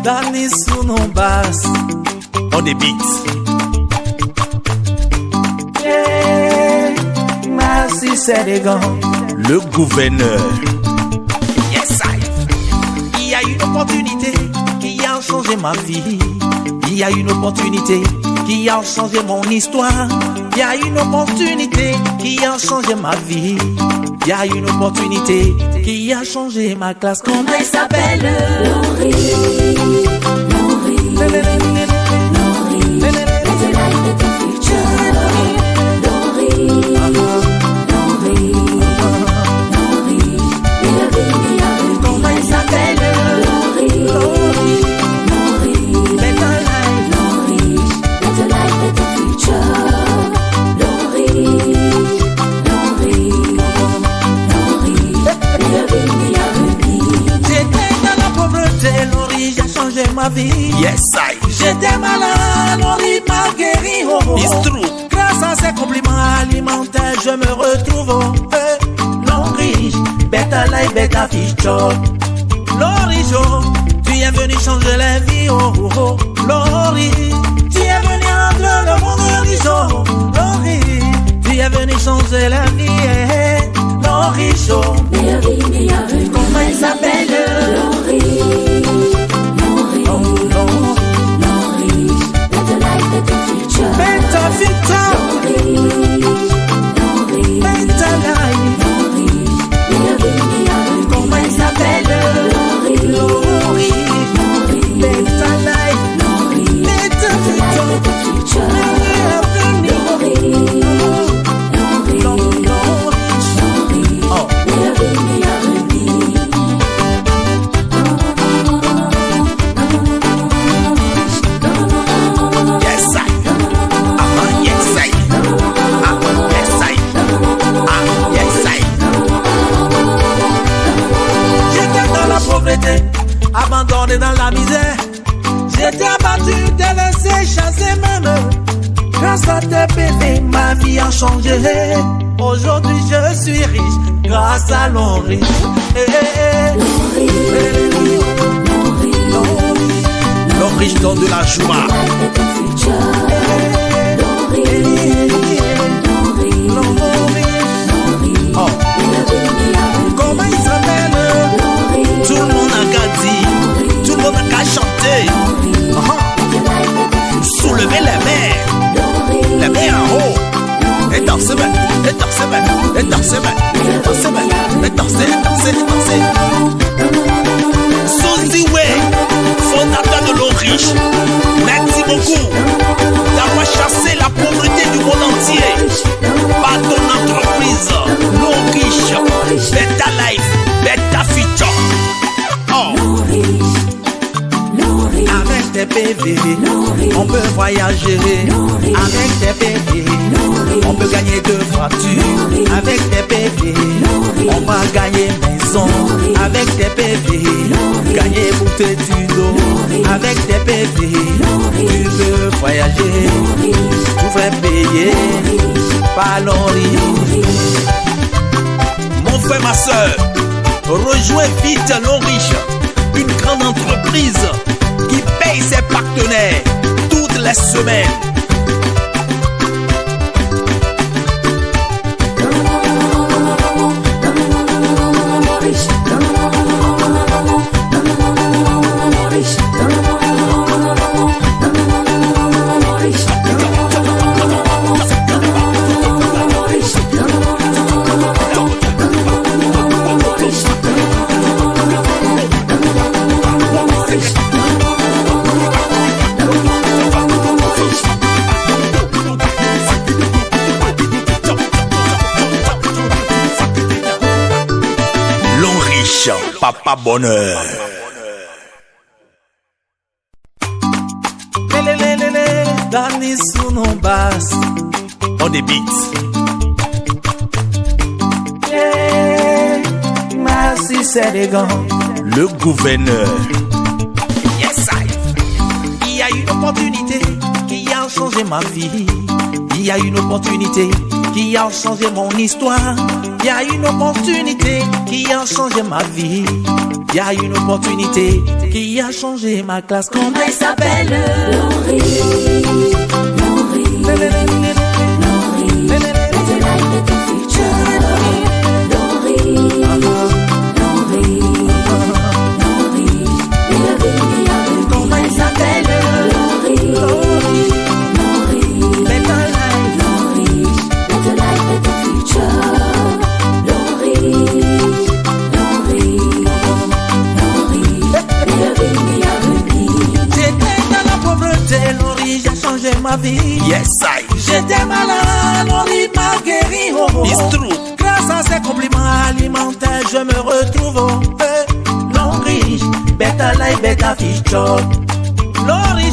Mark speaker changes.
Speaker 1: Danny sous nos basses. On des beats. Yeah, merci Sénégal. Le gouverneur. Yes, il y a une opportunité qui a changé ma vie. Il y a une opportunité qui a changé mon histoire. Il y a une opportunité qui a changé ma vie. Il y a une opportunité qui a changé ma classe.
Speaker 2: Comment elle s'appelle? Laurie. Laurie. Laurie. Better life, better future. Laurie. Laurie. Laurie. Bienvenue. Comment elle s'appelle? Laurie. Laurie. Better life. Laurie. Better life, better future. Laurie.
Speaker 1: J'étais dans la pauvreté, Laurie, j'ai changé ma vie. Yes, I. J'étais malade, Laurie m'a guéri. Oh, it's true. Grâce à ces compliments alimentaires, je me retrouve. Laurie, better life, better future. Laurie, tu es venu changer la vie. Oh, oh, oh. Laurie, tu es venu rendre le monde horizon. Laurie, tu es venu changer la vie. Laurie,
Speaker 2: bienvenue.
Speaker 1: Comment il s'appelle?
Speaker 2: Laurie. Laurie. Laurie. Better life, better future.
Speaker 1: Better future.
Speaker 2: Laurie.
Speaker 1: Better life.
Speaker 2: Laurie. Bienvenue.
Speaker 1: Comment il s'appelle?
Speaker 2: Laurie.
Speaker 1: Laurie. Better life.
Speaker 2: Laurie.
Speaker 1: Better future.
Speaker 2: Laurie.
Speaker 1: Abandonné dans la misère, j'étais abattu, délaissé, chassé même. Grâce à tes bébés, ma vie a changé. Aujourd'hui je suis riche, grâce à Laurie. Laurie, je donne de la joie. Oh. Comment il s'appelle? Tout le monde a qu'à dire, tout le monde a qu'à chanter. Soulevez les mains en haut. Et dansez, et dansez, et dansez, et dansez, et dansez, et dansez. Suzy Way, fondateur de Laurie, merci beaucoup d'avoir chassé la pauvreté du monde entier par ton entreprise Laurie. Better life, better future. Avec tes PV, on peut voyager. Avec tes PV, on peut gagner 2 voitures. Avec tes PV, on va gagner maison. Avec tes PV, gagner bouteille d'eau. Avec tes PV, tu veux voyager. Tu veux payer par Laurie. Mon frère, ma soeur, rejoins vite Laurie, une grande entreprise qui paye ses partenaires toutes les semaines. Papa bonheur. Danny sous nos basses. On des beats. Yeah, merci Sénégal. Le gouverneur. Yes, il y a une opportunité qui a changé ma vie. Il y a une opportunité qui a changé mon histoire. Il y a une opportunité qui a changé ma vie. Il y a une opportunité qui a changé ma classe. Comment il s'appelle?
Speaker 2: Laurie, Laurie, Laurie, better life, better future. Laurie, Laurie, Laurie, mais la vie n'y arrive.
Speaker 1: Comment il s'appelle?
Speaker 2: Laurie, Laurie,
Speaker 1: Better life.
Speaker 2: Laurie, better life, better future. Laurie, Laurie, Laurie, mais la vie n'y arrive.
Speaker 1: J'étais dans la pauvreté, Laurie, j'ai changé ma vie.
Speaker 3: Yes, I.
Speaker 1: J'étais malade, Laurie m'a guéri. Oh, oh.
Speaker 3: It's true.
Speaker 1: Grâce à ces compliments alimentaires, je me retrouve. Oh, Laurie, better life, better future. Laurie,